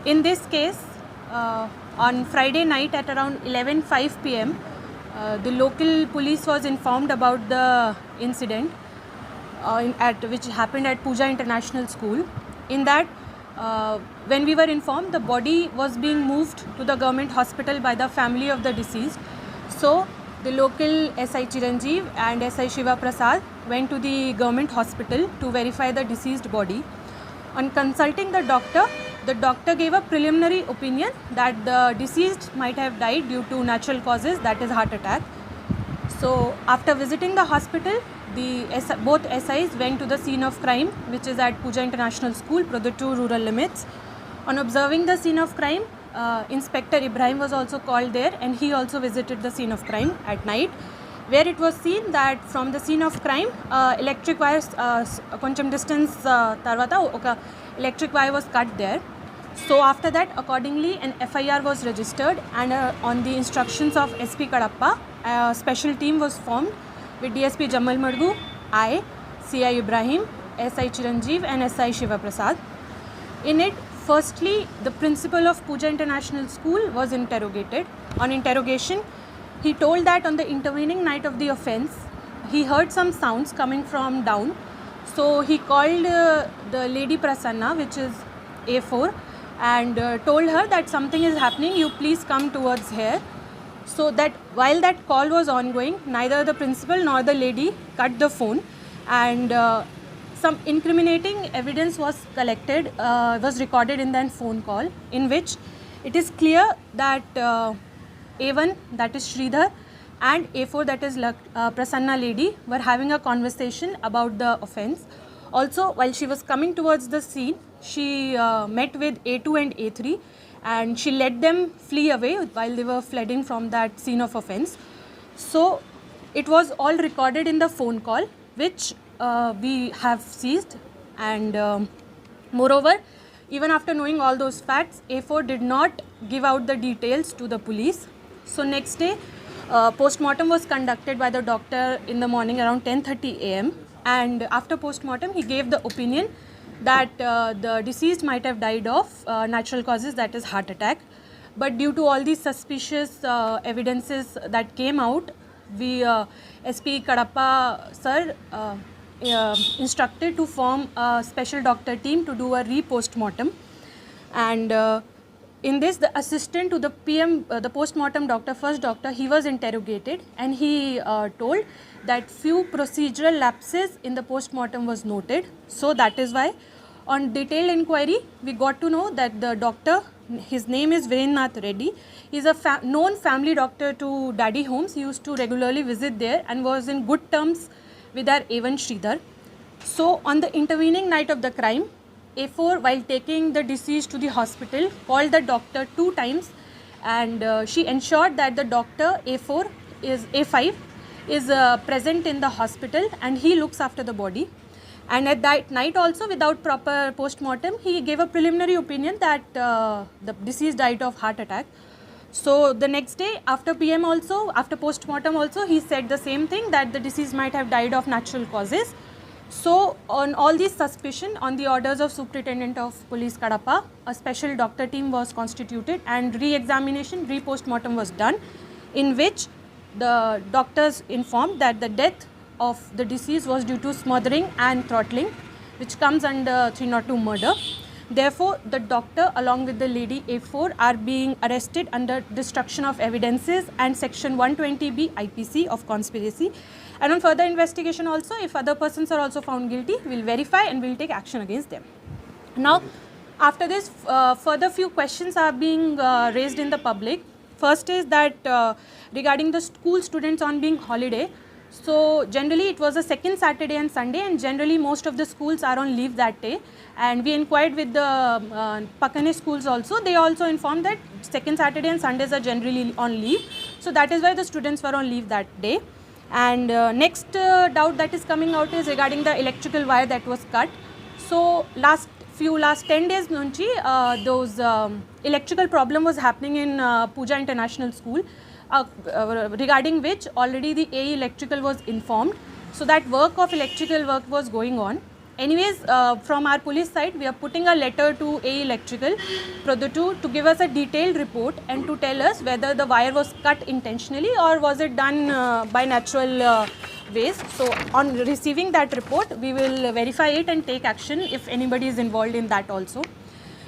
In this case, on Friday night at around 11:05 p.m., the local police was informed about the incident which happened at Pooja International School. In that, when we were informed, the body was being moved to the government hospital by the family of the deceased. So, the local SI Chiranjeev and SI Shiva Prasad went to the government hospital to verify the deceased body. On consulting the doctor gave a preliminary opinion that the deceased might have died due to natural causes, that is heart attack. So after visiting the hospital, both SIs went to the scene of crime, which is at Pooja International School, Produttur rural limits. On observing the scene of crime, Inspector Ibrahim was also called there, and he also visited the scene of crime at night, where it was seen that from the scene of crime, electric wires, కొంచెం distance తర్వాత ఒక electric wire was cut there. So after that, accordingly, an FIR was registered, and on the instructions of SP Kadapa, a special team was formed with DSP Jamal Madgu, I, CI Ibrahim, SI Chiranjeev and SI Shiva Prasad. In it, firstly, the principal of Pooja International School was interrogated. On interrogation, he told that on the intervening night of the offence, he heard some sounds coming from down. So he called the lady Prasanna, which is A4, and told her that something is happening, you please come towards here. So that while that call was ongoing, neither the principal nor the lady cut the phone, and some incriminating evidence was collected, was recorded in that phone call, in which it is clear that A1, that is Sridhar, and A4, that is Prasanna lady, were having a conversation about the offence. Also, while she was coming towards the scene, she met with A2 and A3, and she let them flee away while they were fleeing from that scene of offence. So it was all recorded in the phone call, which we have seized, and moreover, even after knowing all those facts, A4 did not give out the details to the police. So next day, postmortem was conducted by the doctor in the morning around 10:30 a.m. and after postmortem, he gave the opinion that the deceased might have died of natural causes, that is heart attack. But due to all these suspicious evidences that came out, we SP Kadapa sir instructed to form a special doctor team to do a re-postmortem, and in this, the assistant to the PM, the postmortem doctor, first doctor, he was interrogated, and he told that few procedural lapses in the postmortem was noted. So that is why on detailed inquiry, we got to know that the doctor, his name is Virendranath Reddy, he is a known family doctor to Daddy Homes. He used to regularly visit there and was in good terms with our A1 Sridhar. So on the intervening night of the crime, A4, while taking the deceased to the hospital, called the doctor 2 times, and she ensured that the doctor A5 is present in the hospital, and he looks after the body. And at that night also, without proper postmortem, he gave a preliminary opinion that the deceased died of heart attack. So the next day, after PM also, after postmortem also, he said the same thing, that the deceased might have died of natural causes. So on all these suspicion, on the orders of Superintendent of Police Kadapa, a special doctor team was constituted, and re-examination, re-postmortem was done, in which the doctors informed that the death of the deceased was due to smothering and throttling, which comes under 302 murder. Therefore, the doctor along with the lady A4 are being arrested under destruction of evidences and section 120B IPC of conspiracy. And on further investigation also, if other persons are also found guilty, we will verify and we will take action against them. Now, after this, further few questions are being raised in the public. First is that regarding the school students on being holiday, so generally it was a second Saturday and Sunday, and generally most of the schools are on leave that day, and we inquired with the Pakane schools also. They also informed that second Saturday and Sundays are generally on leave, so that is why the students were on leave that day. And next doubt that is coming out is regarding the electrical wire that was cut. So last 10 days nunchi those electrical problem was happening in Pooja International School, regarding which already the AE electrical was informed. So that electrical work was going on. anyways, from our police side, we are putting a letter to AE Electrical, Produttur, to give us a detailed report and to tell us whether the wire was cut intentionally or was it done by natural ways. So on receiving that report, we will verify it and take action if anybody is involved in that also.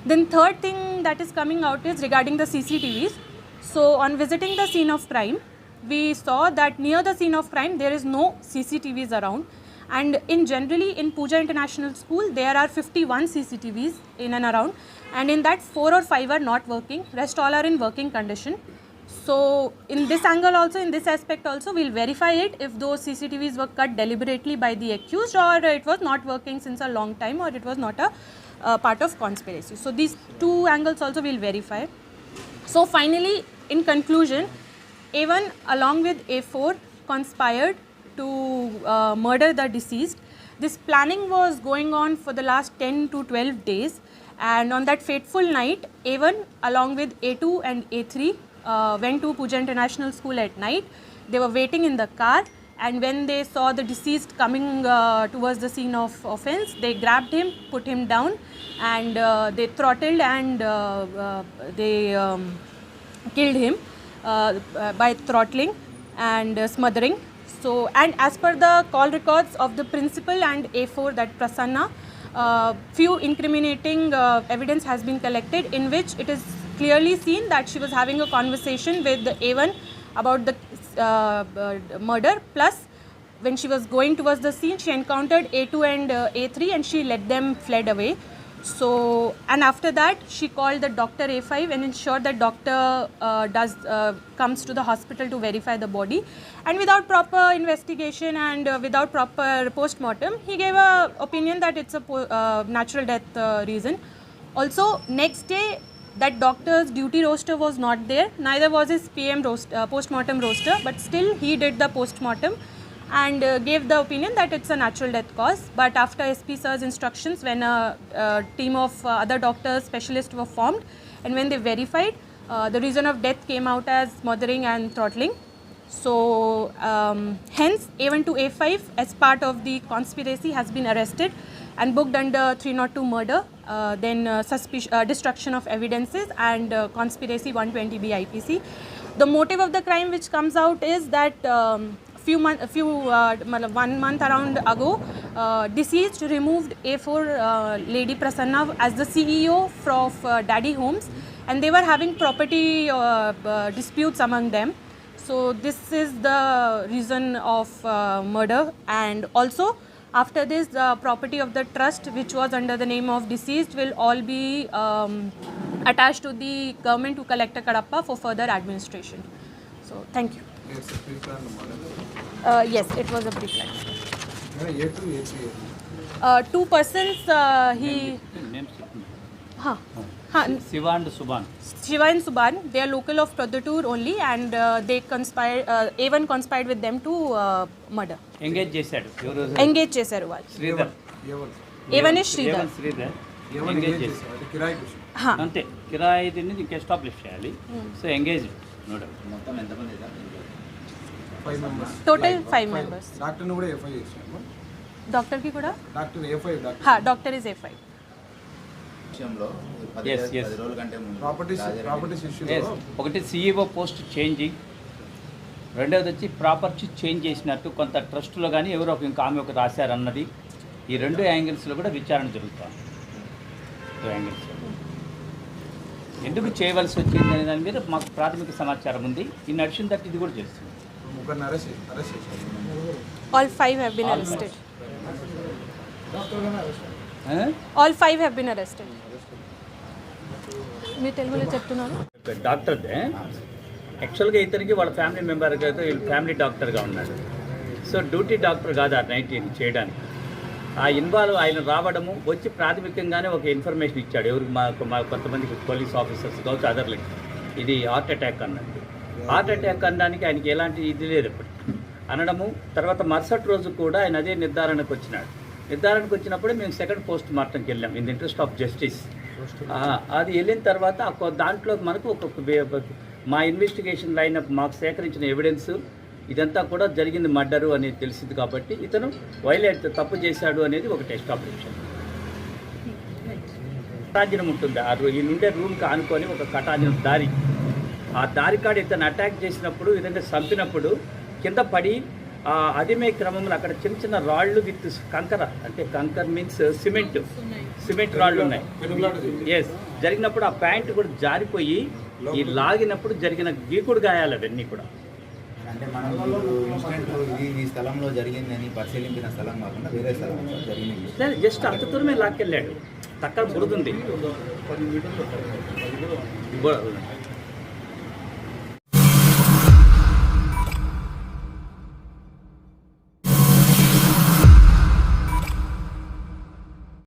Then third thing that is coming out is regarding the CCTVs. So on visiting the scene of crime, we saw that near the scene of crime there is no CCTVs around, and generally in Pooja International School there are 51 CCTVs in and around, and in that 4 or 5 are not working, rest all are in working condition. So in this angle also, in this aspect also, we'll verify it if those CCTVs were cut deliberately by the accused or it was not working since a long time or it was not a part of conspiracy. So these two angles also we'll verify. So finally, in conclusion, A1 along with A4 conspired to murder the deceased. This planning was going on for the last 10 to 12 days, and on that fateful night, A1 along with A2 and A3 went to Pooja International School at night. They were waiting in the car, and when they saw the deceased coming towards the scene of offense, they grabbed him, put him down, and they throttled and they killed him by throttling and smothering. So, and as per the call records of the principal and A4, that Prasanna, few incriminating evidence has been collected, in which it is clearly seen that she was having a conversation with the A1 about the murder, plus when she was going towards the scene, she encountered A2 and A3 and she let them fled away. So, and after that she called the doctor A5 and ensured that doctor comes to the hospital to verify the body, and without proper investigation and without proper post-mortem, he gave a opinion that it's a natural death reason. Also, next day that doctor's duty roster was not there, neither was his PM roster, post-mortem roster, but still he did the post-mortem and gave the opinion that it's a natural death cause. But after SP sir's instructions, when a team of other doctors, specialists were formed, and when they verified, the reason of death came out as smothering and throttling. So hence A1 to A5 as part of the conspiracy has been arrested and booked under 302 murder, then destruction of evidences and conspiracy 120B IPC. The motive of the crime which comes out is that 1 month around ago, deceased removed A4 lady Prasanna as the CEO of Daddy Homes, and they were having property disputes among them. So this is the reason of murder, and also after this, the property of the trust which was under the name of deceased will all be attached to the government to Collector Kadapa for further administration. So thank you. Yes, it was a pre-planned. Two persons, Shiva and Subhan. Shiva and Subhan, they are local of Produttur only, and they conspired, A1 conspired with them to murder. Engage చేశాడు. Engage చేశారు వాళ్ళు. Sridhar. A1 is Sridhar. Sridhar. Engage చేశాడు. అంతే. కిరాయి దీన్ని ఇంకా establish చేయాలి. So engage. మొత్తం ఎంతమంది? 5 members. Total 5 members. డాక్టర్ ని కూడా ఎఫ్ఐ చేశాము. డాక్టర్ కి కూడా? Doctor A5 doctor. హా, డాక్టర్ ఇస్ A5. విషయంలో 10 రోజుల కంటే ముందు ప్రాపర్టీస్ ఇష్యూలో ఒకటి CEO పోస్ట్ చేంజింగ్, రెండవది వచ్చి ప్రాపర్టీ చేంజ్ చేసినట్టు కొంత ట్రస్ట్లో కానీ ఎవరో ఇంకా ఆమె ఒక రాశారన్నది, ఈ రెండు యాంగిల్స్లో కూడా విచారణ జరుగుతుంది. యాంగిల్స్ ఎందుకు చేయవలసి వచ్చింది అనే దాని మీద మాకు ప్రాథమిక సమాచారం ఉంది. ఇన్ అడిషన్ దట్ ఇది కూడా చేస్తుంది. ముగ్గురిని అరెస్ట్ చేశారు. All 5 have been arrested. All 5 have been arrested. మీరు తెలుగులో చెప్తున్నారు? డాక్టర్దే యాక్చువల్గా ఇతనికి వాళ్ళ ఫ్యామిలీ మెంబర్కి అయితే వీళ్ళు ఫ్యామిలీ డాక్టర్గా ఉన్నాడు. సో డ్యూటీ డాక్టర్ కాదు ఆ నైట్ చేయడానికి. ఆ ఇన్వాల్వ్ ఆయన రావడము వచ్చి ప్రాథమికంగానే ఒక ఇన్ఫర్మేషన్ ఇచ్చాడు. ఎవరికి మా కొంతమందికి పోలీస్ ఆఫీసర్స్ కావచ్చు, అదర్లకి ఇది హార్ట్ అటాక్ అన్నట్టు. హార్ట్ అటాక్ అనడానికి ఆయనకి ఎలాంటి ఇది లేదు ఇప్పుడు అనడము. తర్వాత మరుసటి రోజు కూడా ఆయన అదే నిర్ధారణకు వచ్చినాడు. నిర్ధారణకు వచ్చినప్పుడే మేము సెకండ్ పోస్ట్ మార్టంకి వెళ్ళాం in the interest of justice. అది వెళ్ళిన తర్వాత దాంట్లో మనకు మా ఇన్వెస్టిగేషన్ లైన్ మాకు సేకరించిన ఎవిడెన్స్ ఇదంతా కూడా జరిగింది మర్డరు అనేది తెలిసింది కాబట్టి ఇతను వైలేట్ తప్పు చేశాడు అనేది ఒక టెస్ట్ ఆపరేషన్. కటాజనం ఉంటుంది ఈ నుండే రూమ్కి ఆనుకొని ఒక కటాజనం దారి, ఆ దారి కాడ ఇతను అటాక్ చేసినప్పుడు ఇదంటే చంపినప్పుడు కింద పడి అదిమే క్రమంలో అక్కడ చిన్న చిన్న రాళ్ళు విత్ కంకర, అంటే కంకర్ మీన్స్ సిమెంట్ రాళ్ళు ఉన్నాయి. ఎస్, జరిగినప్పుడు ఆ ప్యాంట్ కూడా జారిపోయి ఈ లాగినప్పుడు జరిగిన గీకుడు గాయాలు అవన్నీ కూడా. అంటే మనం ఇన్సిడెంట్ ఈ స్థలంలో జరిగిందని పరిశీలించిన స్థలం కాకుండా వేరే స్థలం జరిగింది. జస్ట్ అంత దూరమే లాక్కెళ్ళాడు, తక్కువ బురదుంది.